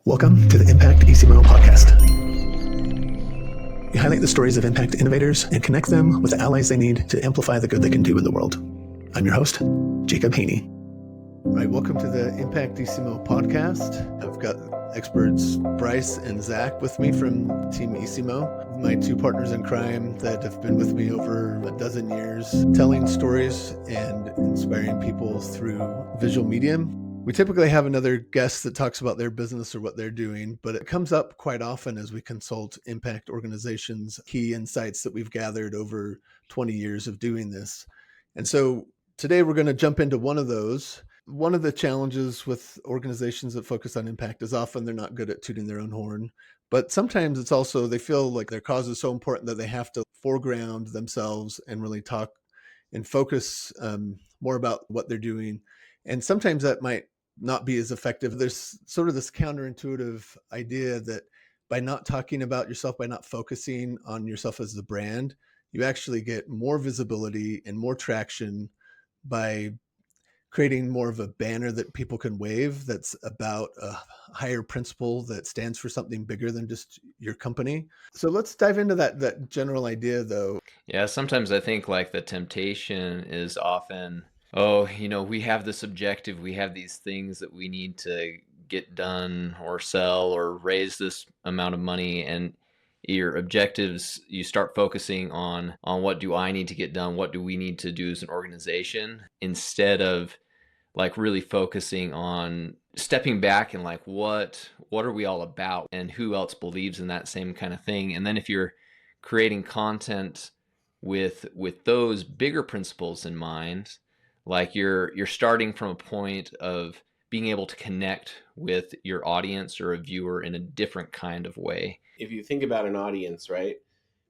Welcome to the Impact ISSIMO podcast. We highlight the stories of impact innovators and connect them with the allies they need to amplify the good they can do in the world. I'm your host, Jacob Hoehne. All right, welcome to the Impact ISSIMO podcast. I've got experts Bryce and Zach with me from Team ISSIMO, my two partners in crime that have been with me over a dozen years, telling stories and inspiring people through visual medium. We typically have another guest that talks about their business or what they're doing, but it comes up quite often as we consult impact organizations, key insights that we've gathered over 20 years of doing this. And so today we're going to jump into one of those. One of the challenges with organizations that focus on impact is often they're not good at tooting their own horn, but sometimes it's also they feel like their cause is so important that they have to foreground themselves and really talk and focus more about what they're doing. And sometimes that might not be as effective. There's sort of this counterintuitive idea that by not talking about yourself, by not focusing on yourself as the brand, you actually get more visibility and more traction by creating more of a banner that people can wave that's about a higher principle that stands for something bigger than just your company. So let's dive into that general idea though. Yeah, sometimes I think like the temptation is often, we have this objective, we have these things that we need to get done or sell or raise this amount of money, and your objectives, you start focusing on what do I need to get done, what do we need to do as an organization, instead of like really focusing on stepping back and like what are we all about and who else believes in that same kind of thing. And then if you're creating content with those bigger principles in mind, like you're starting from a point of being able to connect with your audience or a viewer in a different kind of way. If you think about an audience, right?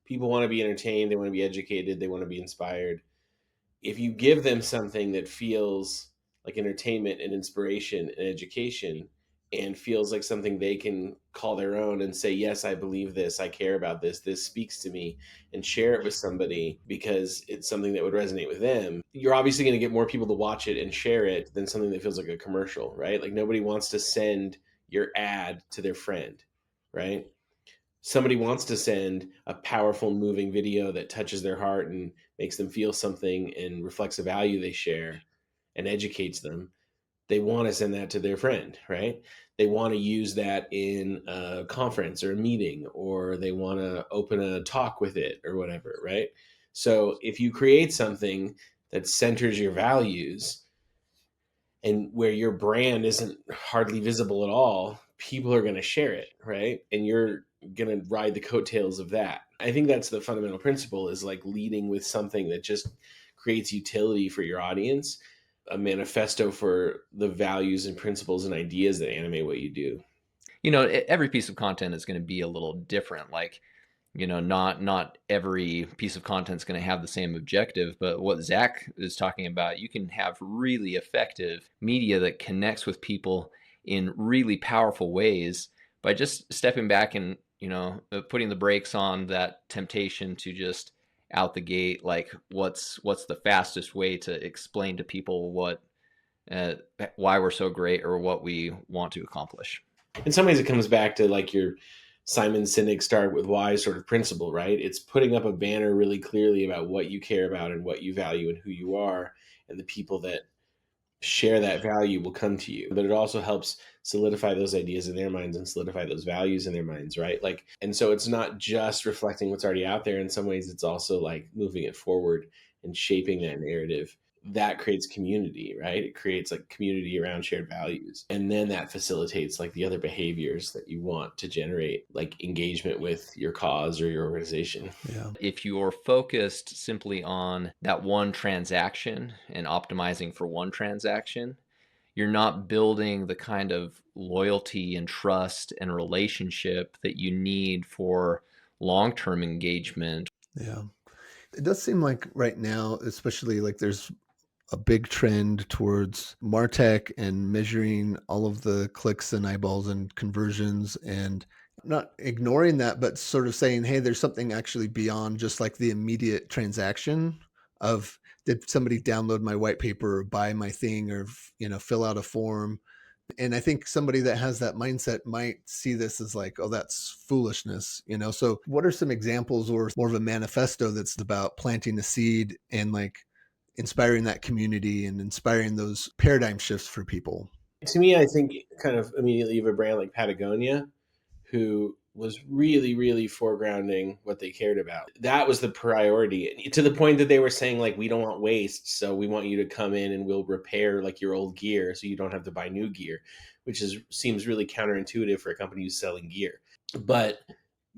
People want to be entertained, they want to be educated, they want to be inspired. If you give them something that feels like entertainment and inspiration and education and feels like something they can call their own and say, yes, I believe this, I care about this speaks to me, and share it with somebody because it's something that would resonate with them, you're obviously going to get more people to watch it and share it than something that feels like a commercial, right? Like nobody wants to send your ad to their friend, right? Somebody wants to send a powerful, moving video that touches their heart and makes them feel something and reflects a value they share and educates them. They want to send that to their friend, right? They want to use that in a conference or a meeting, or they want to open a talk with it or whatever, right? So if you create something that centers your values and where your brand isn't hardly visible at all, people are going to share it, right? And you're going to ride the coattails of that. I think that's the fundamental principle, is like leading with something that just creates utility for your audience, a manifesto for the values and principles and ideas that animate what you do. Every piece of content is going to be a little different. Like, not every piece of content is going to have the same objective, but what Zach is talking about, you can have really effective media that connects with people in really powerful ways by just stepping back and, putting the brakes on that temptation to just out the gate, like what's the fastest way to explain to people why we're so great or what we want to accomplish. In some ways, it comes back to like your Simon Sinek start with why sort of principle, right? It's putting up a banner really clearly about what you care about and what you value and who you are, and the people that share that value will come to you. But it also helps solidify those ideas in their minds and solidify those values in their minds, right? Like, and so it's not just reflecting what's already out there. In some ways, it's also like moving it forward and shaping that narrative. That creates community, right? It creates like community around shared values. And then that facilitates like the other behaviors that you want to generate, like engagement with your cause or your organization. Yeah. If you're focused simply on that one transaction and optimizing for one transaction, you're not building the kind of loyalty and trust and relationship that you need for long-term engagement. Yeah. It does seem like right now, especially like there's a big trend towards MarTech and measuring all of the clicks and eyeballs and conversions, and not ignoring that, but sort of saying, hey, there's something actually beyond just like the immediate transaction of did somebody download my white paper or buy my thing or, fill out a form. And I think somebody that has that mindset might see this as like, oh, that's foolishness, you know? So what are some examples or more of a manifesto that's about planting a seed and like inspiring that community and inspiring those paradigm shifts for people? To me, I think kind of immediately you have a brand like Patagonia, who was really, really foregrounding what they cared about. That was the priority, to the point that they were saying, like, we don't want waste, so we want you to come in and we'll repair like your old gear so you don't have to buy new gear, which seems really counterintuitive for a company who's selling gear. But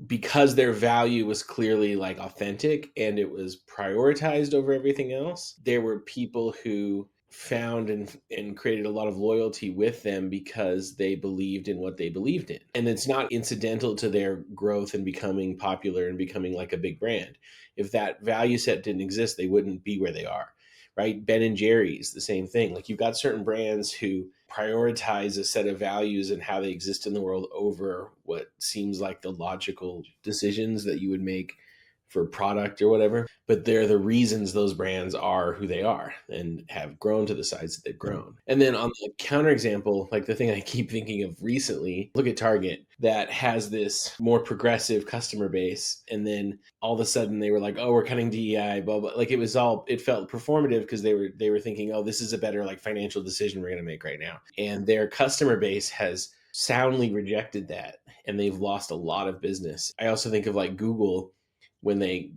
because their value was clearly like authentic and it was prioritized over everything else, there were people who found and created a lot of loyalty with them because they believed in what they believed in. And it's not incidental to their growth and becoming popular and becoming like a big brand. If that value set didn't exist, they wouldn't be where they are, right? Ben and Jerry's, the same thing. Like, you've got certain brands who prioritize a set of values and how they exist in the world over what seems like the logical decisions that you would make for product or whatever. But they're the reasons those brands are who they are and have grown to the size that they've grown. And then on the counterexample, like the thing I keep thinking of recently, look at Target, that has this more progressive customer base. And then all of a sudden they were like, oh, we're cutting DEI, blah, blah. Like, it felt performative because they were thinking, oh, this is a better like financial decision we're going to make right now. And their customer base has soundly rejected that, and they've lost a lot of business. I also think of like Google, when they,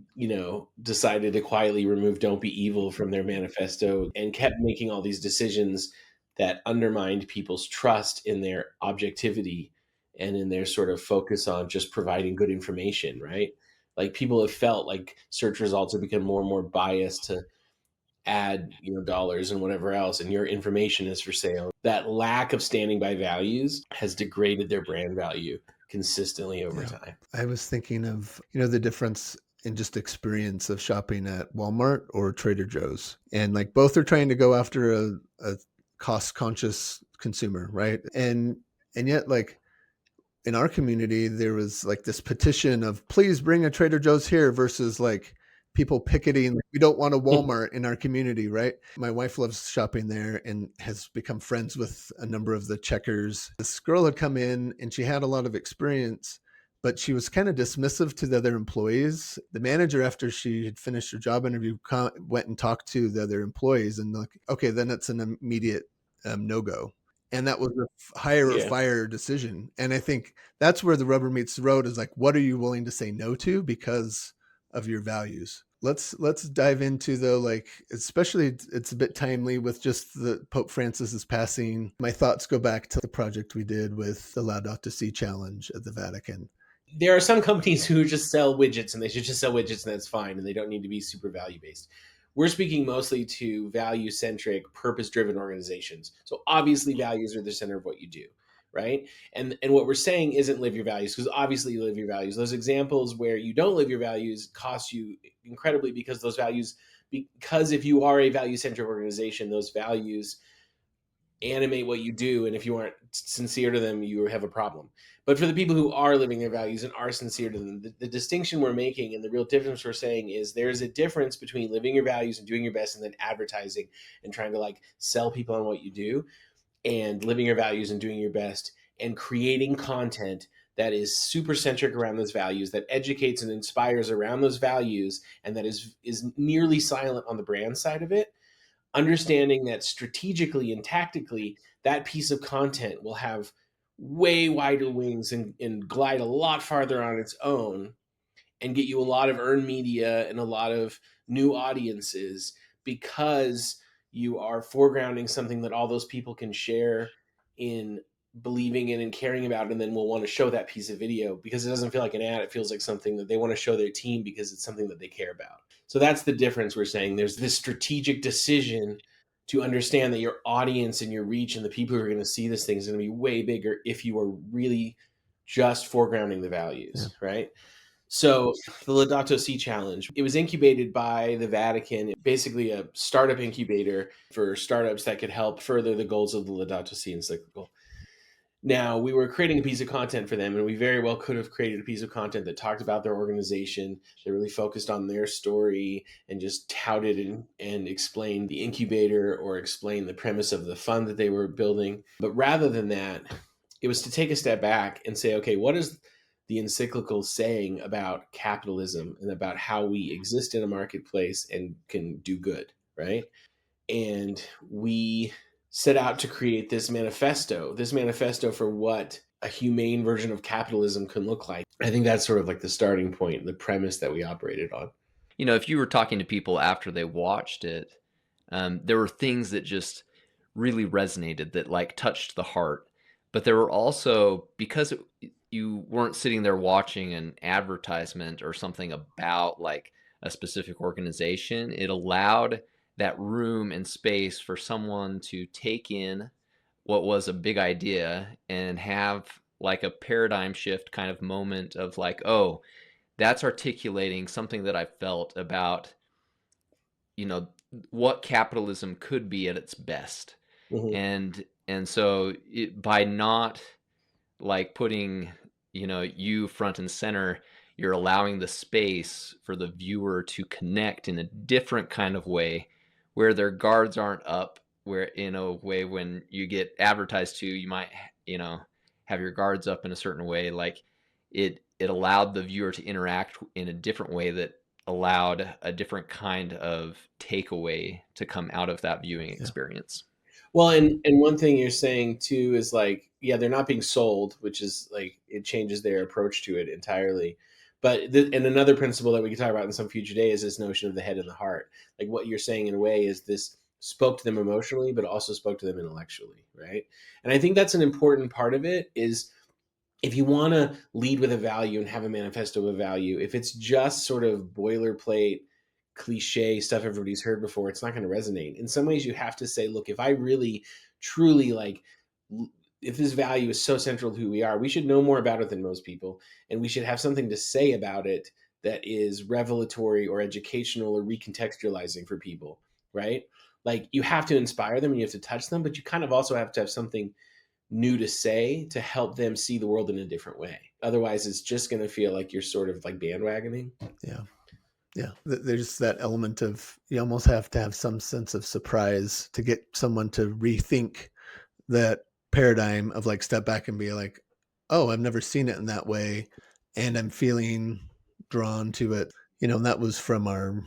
decided to quietly remove "Don't Be Evil" from their manifesto and kept making all these decisions that undermined people's trust in their objectivity and in their sort of focus on just providing good information, right? Like, people have felt like search results have become more and more biased to add, dollars and whatever else, and your information is for sale. That lack of standing by values has degraded their brand value consistently over time. I was thinking of, the difference in just experience of shopping at Walmart or Trader Joe's. And like both are trying to go after a cost conscious consumer, right? And yet, like, in our community, there was like this petition of please bring a Trader Joe's here versus like people picketing. We don't want a Walmart in our community, right? My wife loves shopping there and has become friends with a number of the checkers. This girl had come in and she had a lot of experience, but she was kind of dismissive to the other employees. The manager, after she had finished her job interview, went and talked to the other employees and like, okay, then it's an immediate no-go. And that was a hire or fire decision. And I think that's where the rubber meets the road, is like, what are you willing to say no to because of your values? Let's dive into, though, like, especially it's a bit timely with just the Pope Francis's passing. My thoughts go back to the project we did with the Laudato Si challenge at the Vatican. There are some companies who just sell widgets, and they should just sell widgets, and that's fine, and they don't need to be super value based. We're speaking mostly to value-centric, purpose-driven organizations. So obviously values are the center of what you do, right? And what we're saying isn't live your values, because obviously you live your values. Those examples where you don't live your values cost you incredibly, because those values, because if you are a value-centric organization, those values animate what you do, and if you aren't sincere to them, you have a problem. But for the people who are living their values and are sincere to them, the distinction we're making and the real difference we're saying is there's a difference between living your values and doing your best and then advertising and trying to like sell people on what you do, and living your values and doing your best and creating content that is super centric around those values, that educates and inspires around those values, and that is nearly silent on the brand side of it. Understanding that strategically and tactically, that piece of content will have way wider wings and glide a lot farther on its own and get you a lot of earned media and a lot of new audiences, because you are foregrounding something that all those people can share in believing in and caring about, and then will want to show that piece of video because it doesn't feel like an ad. It feels like something that they want to show their team because it's something that they care about. So that's the difference we're saying. There's this strategic decision to understand that your audience and your reach and the people who are going to see this thing is going to be way bigger if you are really just foregrounding the values, right? So the Laudato Si challenge, it was incubated by the Vatican, basically a startup incubator for startups that could help further the goals of the Laudato Si encyclical. Now, we were creating a piece of content for them, and we very well could have created a piece of content that talked about their organization, that really focused on their story and just touted and explained the incubator or explained the premise of the fund that they were building. But rather than that, it was to take a step back and say, okay, what is the encyclical saying about capitalism and about how we exist in a marketplace and can do good, right? And we set out to create this manifesto for what a humane version of capitalism can look like. I think that's sort of like the starting point, the premise that we operated on. You know, if you were talking to people after they watched it, there were things that just really resonated, that like touched the heart. But there were also, because you weren't sitting there watching an advertisement or something about like a specific organization, it allowed that room and space for someone to take in what was a big idea and have like a paradigm shift kind of moment of like, oh, that's articulating something that I felt about, you know, what capitalism could be at its best. Mm-hmm. And so by not like putting, you know, you front and center, you're allowing the space for the viewer to connect in a different kind of way, where their guards aren't up, where in a way when you get advertised to, you might, you know, have your guards up in a certain way. Like it allowed the viewer to interact in a different way that allowed a different kind of takeaway to come out of that viewing experience. Well, and one thing you're saying too is like, yeah, they're not being sold, which is like, it changes their approach to it entirely. But and another principle that we can talk about in some future day is this notion of the head and the heart. Like what you're saying in a way is this spoke to them emotionally, but also spoke to them intellectually, right? And I think that's an important part of it is, if you want to lead with a value and have a manifesto of a value, if it's just sort of boilerplate, cliche stuff everybody's heard before, it's not going to resonate. In some ways, you have to say, look, if I really, truly like, if this value is so central to who we are, we should know more about it than most people. And we should have something to say about it that is revelatory or educational or recontextualizing for people, right? Like you have to inspire them and you have to touch them, but you kind of also have to have something new to say to help them see the world in a different way. Otherwise, it's just going to feel like you're sort of like bandwagoning. Yeah. Yeah. There's that element of, you almost have to have some sense of surprise to get someone to rethink that paradigm of like step back and be like, oh, I've never seen it in that way. And I'm feeling drawn to it. You know, and that was from our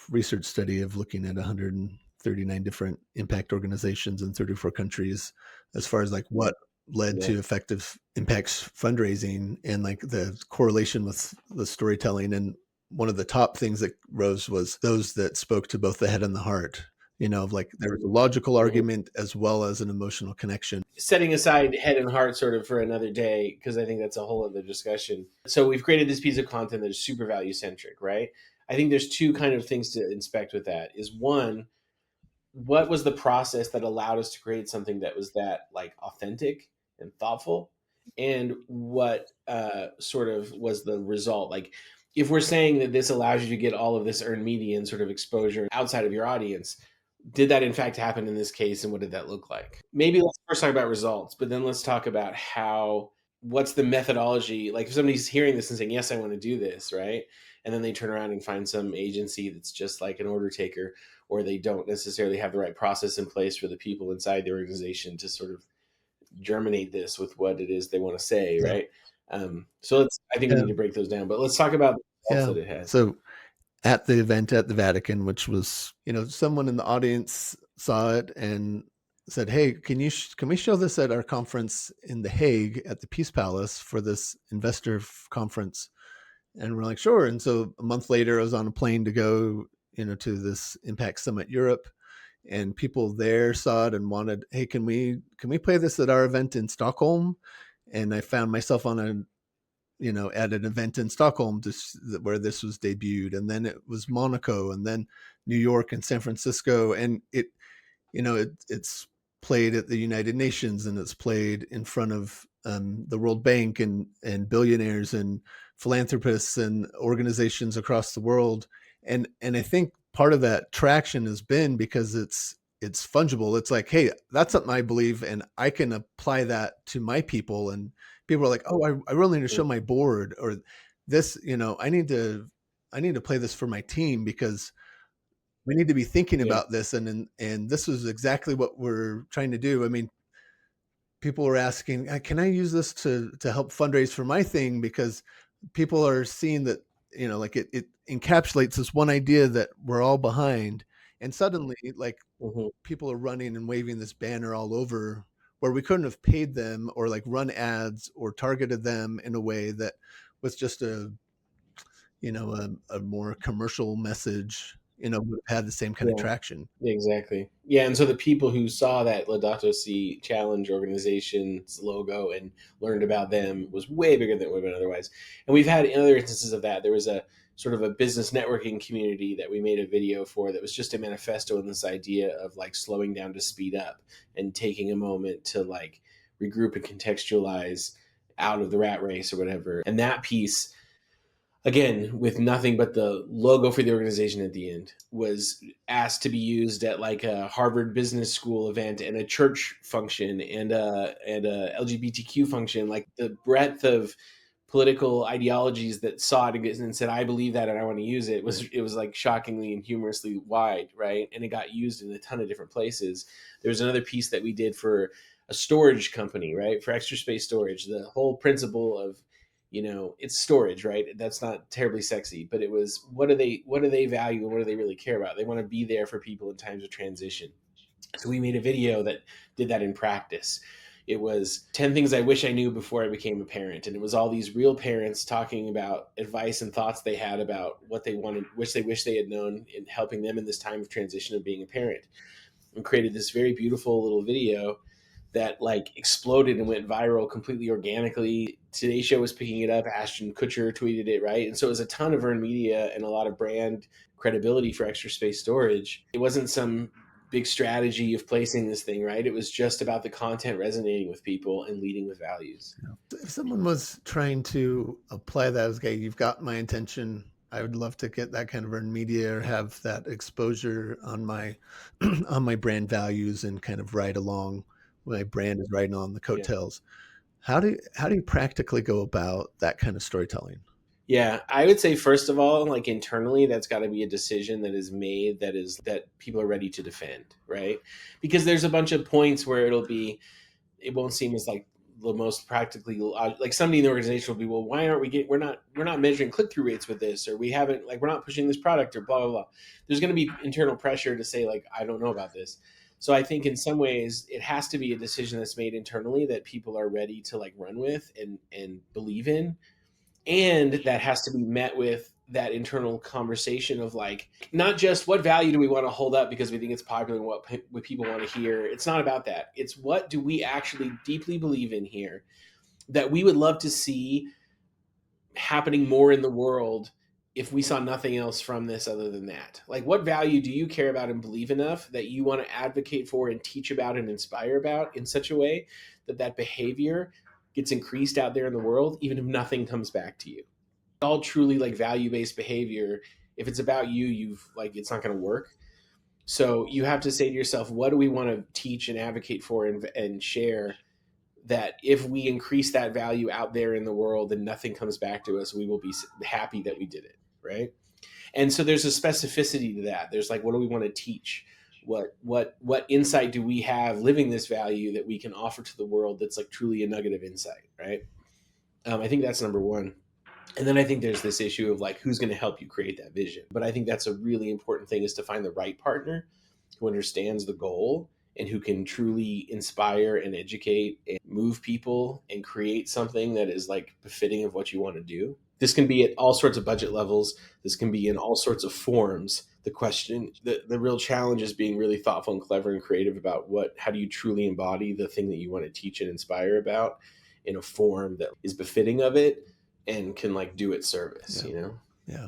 research study of looking at 139 different impact organizations in 34 countries, as far as like what led to effective impacts fundraising and like the correlation with the storytelling. And one of the top things that rose was those that spoke to both the head and the heart. You know, like there was a logical argument as well as an emotional connection. Setting aside head and heart sort of for another day, because I think that's a whole other discussion. So we've created this piece of content that is super value centric, right? I think there's two kind of things to inspect with that. Is one, what was the process that allowed us to create something that was that like authentic and thoughtful? And what sort of was the result? Like, if we're saying that this allows you to get all of this earned media and sort of exposure outside of your audience, did that in fact happen in this case, and what did that look like? Maybe let's first talk about results, but then let's talk about what's the methodology? Like if somebody's hearing this and saying, yes, I want to do this, right? And then they turn around and find some agency that's just like an order taker, or they don't necessarily have the right process in place for the people inside the organization to sort of germinate this with what it is they want to say, right? So I think we need to break those down, but let's talk about the results that it has. So at the event at the Vatican, which was, you know, someone in the audience saw it and said, hey, can we show this at our conference in The Hague at the Peace Palace for this investor conference? And we're like, sure. And so a month later, I was on a plane to go, you know, to this Impact Summit Europe, and people there saw it and wanted, hey, can we play this at our event in Stockholm? And I found myself on at an event in Stockholm where this was debuted, and then it was Monaco, and then New York and San Francisco, and it's played at the United Nations, and it's played in front of the World Bank and billionaires and philanthropists and organizations across the world, and I think part of that traction has been because it's it's fungible. It's like, hey, that's something I believe, and I can apply that to my people. And people are like, oh, I really need to show my board, or this, I need to play this for my team because we need to be thinking Yeah. about this. And this is exactly what we're trying to do. I mean, people are asking, can I use this to help fundraise for my thing? Because people are seeing that, like it encapsulates this one idea that we're all behind. And suddenly, like, Mhm. people are running and waving this banner all over, where we couldn't have paid them or like run ads or targeted them in a way that was just a more commercial message, would have had the same kind of Yeah. traction. Exactly. Yeah, and so the people who saw that Laudato Si challenge organization's logo and learned about them was way bigger than it would have been otherwise. And we've had other instances of that. There was a sort of a business networking community that we made a video for that was just a manifesto and this idea of like slowing down to speed up and taking a moment to like regroup and contextualize out of the rat race or whatever. And that piece, again, with nothing but the logo for the organization at the end, was asked to be used at like a Harvard Business School event and a church function and a LGBTQ function. Like the breadth of political ideologies that saw it and said, "I believe that and I want to use it," was like shockingly and humorously wide, right? And it got used in a ton of different places. There was another piece that we did for a storage company, right? For extra space storage. The whole principle of it's storage, right? That's not terribly sexy, but it was what do they value and what do they really care about? They want to be there for people in times of transition. So we made a video that did that in practice. It was 10 things I wish I knew before I became a parent. And it was all these real parents talking about advice and thoughts they had about what they wanted, which they wish they had known in helping them in this time of transition of being a parent, and created this very beautiful little video that like exploded and went viral completely organically. Today's Show was picking it up. Ashton Kutcher tweeted it, right? And so it was a ton of earned media and a lot of brand credibility for extra space storage. It wasn't some big strategy of placing this thing, right? It was just about the content resonating with people and leading with values. If someone was trying to apply that as, okay, you've got my attention, I would love to get that kind of earned media or have that exposure on my on my brand values and kind of ride along. My brand is riding on the Yeah. coattails. How do you practically go about that kind of storytelling? Yeah, I would say first of all, like internally, that's got to be a decision that is made that people are ready to defend, right? Because there's a bunch of points where it won't seem as like the most practically like somebody in the organization will be, well, why aren't we're not measuring click-through rates with this, or we haven't, like, we're not pushing this product, or blah blah blah. There's going to be internal pressure to say like, I don't know about this. So I think in some ways it has to be a decision that's made internally that people are ready to like run with and believe in, and that has to be met with that internal conversation of like, not just what value do we want to hold up because we think it's popular and what people want to hear. It's not about that. It's what do we actually deeply believe in here that we would love to see happening more in the world if we saw nothing else from this other than that. Like, what value do you care about and believe enough that you want to advocate for and teach about and inspire about in such a way that behavior gets increased out there in the world, even if nothing comes back to you? All truly like value-based behavior, if it's about you, it's not going to work. So you have to say to yourself, what do we want to teach and advocate for and share, that if we increase that value out there in the world and nothing comes back to us, we will be happy that we did it, right? And so there's a specificity to that. There's like, what do we want to teach? What insight do we have living this value that we can offer to the world that's like truly a nugget of insight, right? I think that's number one. And then I think there's this issue of like, who's going to help you create that vision. But I think that's a really important thing, is to find the right partner who understands the goal and who can truly inspire and educate and move people and create something that is like befitting of what you want to do. This can be at all sorts of budget levels. This can be in all sorts of forms. The real challenge is being really thoughtful and clever and creative about how do you truly embody the thing that you want to teach and inspire about in a form that is befitting of it and can like do its service, Yeah.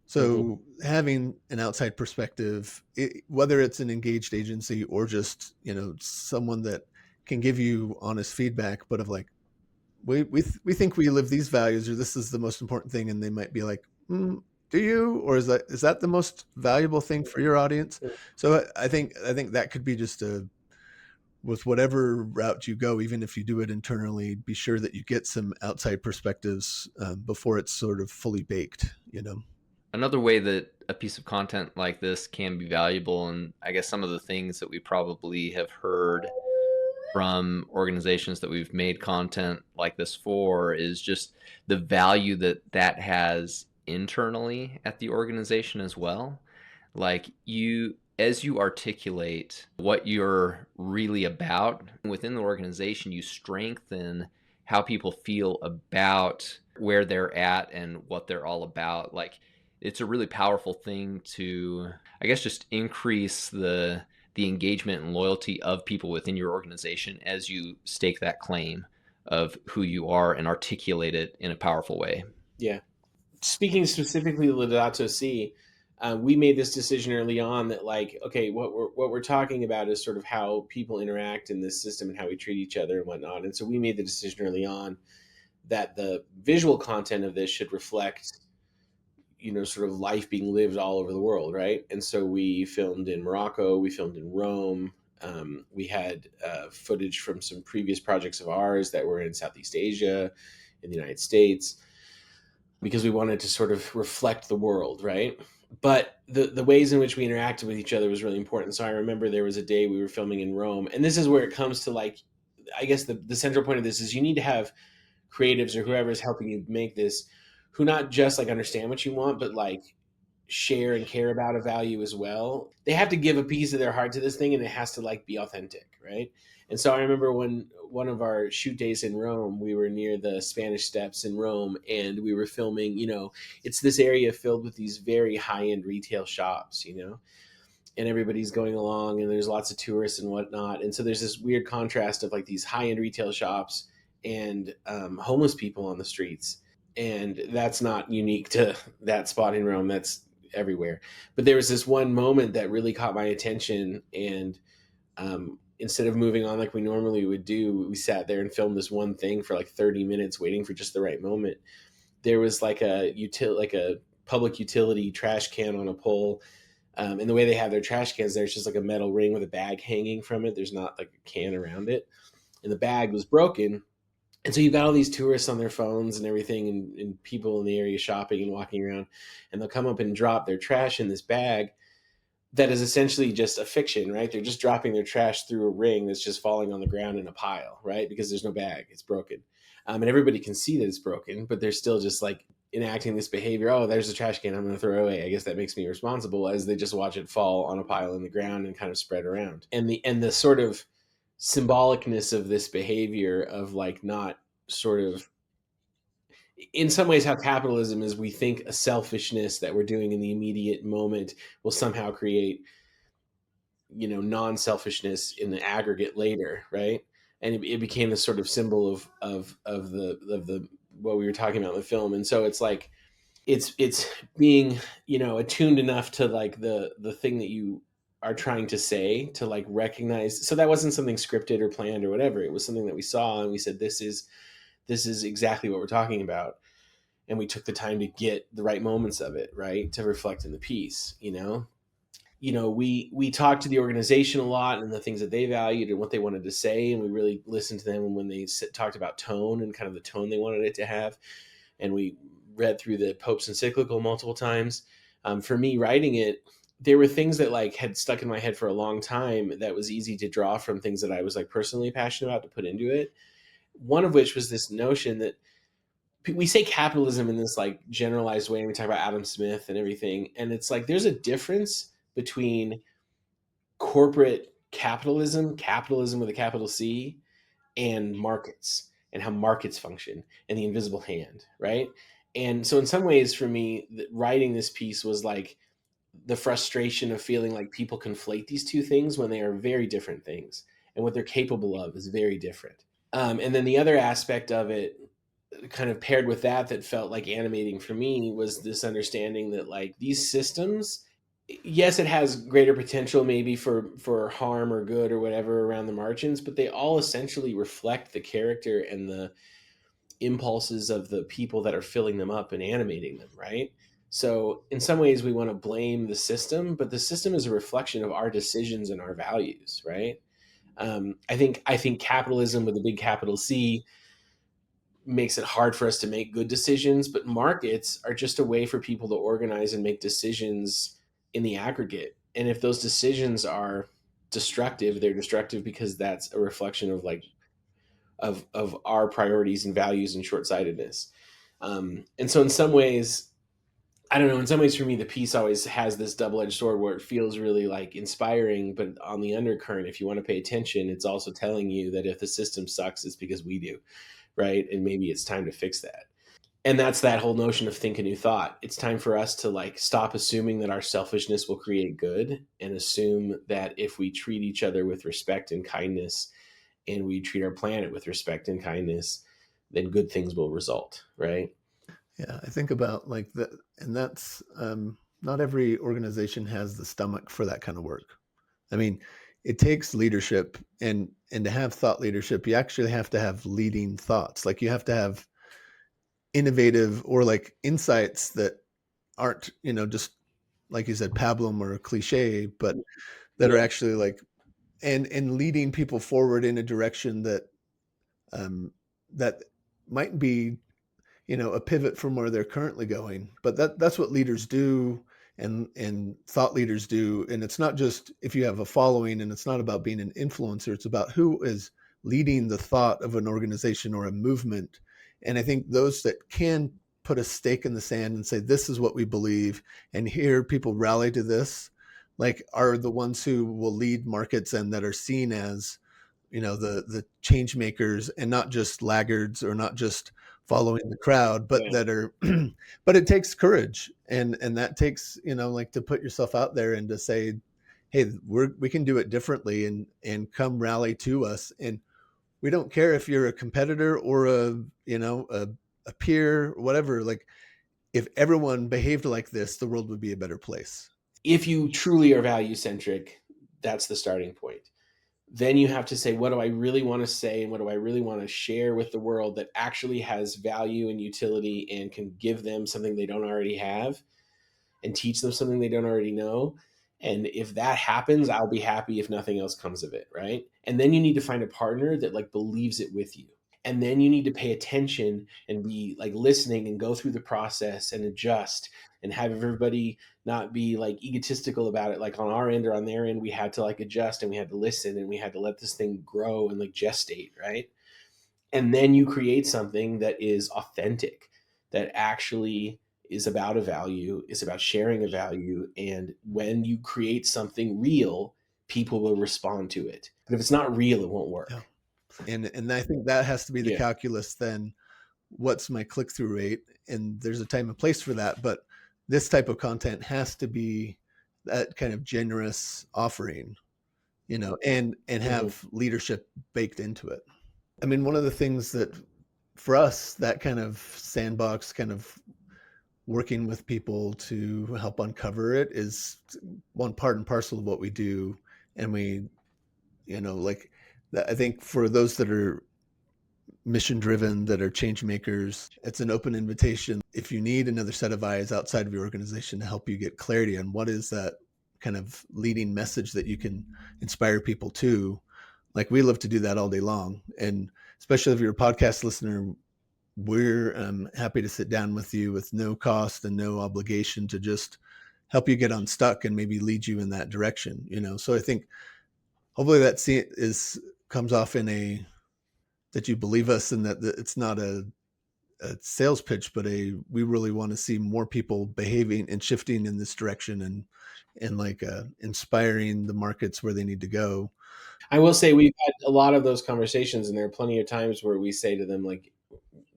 So having an outside perspective, whether it's an engaged agency or just, someone that can give you honest feedback, but of like, we think we live these values, or this is the most important thing. And they might be like, Do you, or is that the most valuable thing for your audience? So I think that could be just with whatever route you go, even if you do it internally, be sure that you get some outside perspectives before it's sort of fully baked, you know? Another way that a piece of content like this can be valuable, and I guess some of the things that we probably have heard from organizations that we've made content like this for, is just the value that that has internally at the organization as well. Like, as you articulate what you're really about within the organization, you strengthen how people feel about where they're at and what they're all about. Like, it's a really powerful thing to, I guess, just increase the engagement and loyalty of people within your organization as you stake that claim of who you are and articulate it in a powerful way. Yeah. Speaking specifically of Laudato Si, we made this decision early on that, like, okay, what we're talking about is sort of how people interact in this system and how we treat each other and whatnot. And so we made the decision early on that the visual content of this should reflect, sort of life being lived all over the world, right? And so we filmed in Morocco, we filmed in Rome. We had footage from some previous projects of ours that were in Southeast Asia, in the United States, because we wanted to sort of reflect the world, right? But the ways in which we interacted with each other was really important. So I remember there was a day we were filming in Rome, and this is where it comes to, like, I guess the central point of this is you need to have creatives or whoever is helping you make this, who not just like understand what you want, but like share and care about a value as well. They have to give a piece of their heart to this thing, and it has to like be authentic, right? And so I remember when one of our shoot days in Rome, we were near the Spanish Steps in Rome, and we were filming, it's this area filled with these very high-end retail shops, and everybody's going along, and there's lots of tourists and whatnot. And so there's this weird contrast of like these high-end retail shops and homeless people on the streets. And that's not unique to that spot in Rome. That's everywhere. But there was this one moment that really caught my attention. And instead of moving on like we normally would do, we sat there and filmed this one thing for like 30 minutes, waiting for just the right moment. There was like a public utility trash can on a pole. And the way they have their trash cans, there's just like a metal ring with a bag hanging from it. There's not like a can around it. And the bag was broken. And so you've got all these tourists on their phones and everything, and people in the area shopping and walking around, and they'll come up and drop their trash in this bag that is essentially just a fiction, right? They're just dropping their trash through a ring that's just falling on the ground in a pile, right? Because there's no bag, it's broken. And everybody can see that it's broken, but they're still just like enacting this behavior. Oh, there's a trash can, I'm going to throw it away. I guess that makes me responsible, as they just watch it fall on a pile in the ground and kind of spread around. And the sort of symbolicness of this behavior of like not sort of, in some ways, how capitalism is, we think a selfishness that we're doing in the immediate moment will somehow create non-selfishness in the aggregate later, right? And it became this sort of symbol of the what we were talking about in the film. And so it's like it's being attuned enough to like the thing that you are trying to say, to like recognize. So that wasn't something scripted or planned or whatever. It was something that we saw and we said, this is exactly what we're talking about. And we took the time to get the right moments of it, right, to reflect in the piece. We talked to the organization a lot and the things that they valued and what they wanted to say, and we really listened to them. And when they talked about tone and kind of the tone they wanted it to have, and we read through the Pope's encyclical multiple times. For me, writing it, there were things that like had stuck in my head for a long time that was easy to draw from things that I was like personally passionate about to put into it. One of which was this notion that we say capitalism in this like generalized way, and we talk about Adam Smith and everything. And it's like, there's a difference between corporate capitalism with a capital C, and markets, and how markets function, and the invisible hand, right? And so in some ways for me, writing this piece was like the frustration of feeling like people conflate these two things when they are very different things, and what they're capable of is very different. And then the other aspect of it, kind of paired with that felt like animating for me, was this understanding that like these systems, yes, it has greater potential maybe for harm or good or whatever around the margins, but they all essentially reflect the character and the impulses of the people that are filling them up and animating them, right? So in some ways we want to blame the system, but the system is a reflection of our decisions and our values, right? I think capitalism with a big capital C makes it hard for us to make good decisions, but markets are just a way for people to organize and make decisions in the aggregate. And if those decisions are destructive, they're destructive because that's a reflection of of our priorities and values and short-sightedness. And so in some ways, I don't know, in some ways for me, the piece always has this double-edged sword where it feels really like inspiring, but on the undercurrent, if you want to pay attention, it's also telling you that if the system sucks, it's because we do, right? And maybe it's time to fix that. And that's that whole notion of think a new thought. It's time for us to like stop assuming that our selfishness will create good and assume that if we treat each other with respect and kindness and we treat our planet with respect and kindness, then good things will result, right? Yeah, I think about like that, and that's not every organization has the stomach for that kind of work. I mean, it takes leadership, and to have thought leadership, you actually have to have leading thoughts. Like you have to have innovative or like insights that aren't, just like you said, pablum or cliche, but that are Yeah. actually like and leading people forward in a direction that that might be a pivot from where they're currently going. But that's what leaders do, and thought leaders do. And it's not just if you have a following, and it's not about being an influencer. It's about who is leading the thought of an organization or a movement. And I think those that can put a stake in the sand and say, this is what we believe, and here people rally to this, like are the ones who will lead markets and that are seen as the change makers, and not just laggards or not just following the crowd, but Yeah. that are but it takes courage, and that takes like to put yourself out there and to say, hey, we can do it differently, and come rally to us. And we don't care if you're a competitor or a peer, whatever. Like if everyone behaved like this, the world would be a better place. If you truly are value centric, that's the starting point. Then you have to say, what do I really want to say and what do I really want to share with the world that actually has value and utility and can give them something they don't already have and teach them something they don't already know. And if that happens, I'll be happy if nothing else comes of it, right? And then you need to find a partner that like believes it with you. And then you need to pay attention and be like listening and go through the process and adjust and have everybody not be like egotistical about it. Like on our end or on their end, we had to like adjust and we had to listen and we had to let this thing grow and like gestate, right? And then you create something that is authentic, that actually is about a value, is about sharing a value. And when you create something real, people will respond to it. But if it's not real, it won't work. Yeah. And I think that has to be the Yeah. calculus then. What's my click-through rate? And there's a time and place for that, but this type of content has to be that kind of generous offering, and Mm-hmm. have leadership baked into it. I mean, one of the things that for us, that kind of sandbox, kind of working with people to help uncover it, is one part and parcel of what we do. And we, like, I think for those that are mission driven, that are change makers, it's an open invitation. If you need another set of eyes outside of your organization to help you get clarity on what is that kind of leading message that you can inspire people to, like we love to do that all day long. And especially if you're a podcast listener, we're happy to sit down with you with no cost and no obligation to just help you get unstuck and maybe lead you in that direction. So I think hopefully that comes off in a that you believe us, and that it's not a sales pitch, but we really want to see more people behaving and shifting in this direction, and like inspiring the markets where they need to go. I will say we've had a lot of those conversations, and there are plenty of times where we say to them, like,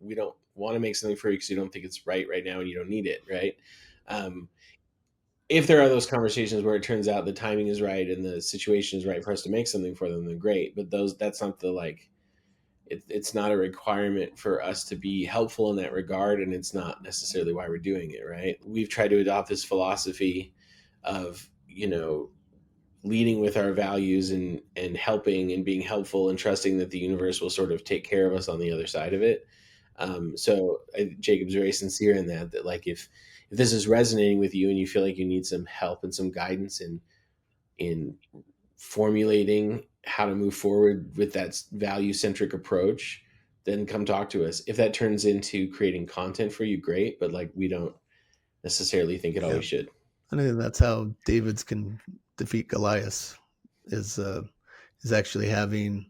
we don't want to make something for you because you don't think it's right now and you don't need it, right? Um, if there are those conversations where it turns out the timing is right and the situation is right for us to make something for them, then great. But that's not the like, it's not a requirement for us to be helpful in that regard, and it's not necessarily why we're doing it, right? We've tried to adopt this philosophy of leading with our values and helping and being helpful and trusting that the universe will sort of take care of us on the other side of it. So Jacob's very sincere in that like if this is resonating with you and you feel like you need some help and some guidance in formulating how to move forward with that value-centric approach, then come talk to us. If that turns into creating content for you, great, but like, we don't necessarily think it always should. I think that's how David's can defeat Goliath is actually having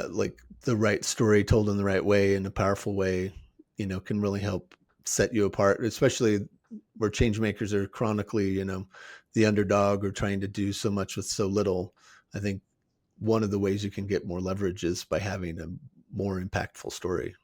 like the right story told in the right way, in a powerful way, can really help set you apart, especially where change makers are chronically, the underdog or trying to do so much with so little. I think one of the ways you can get more leverage is by having a more impactful story.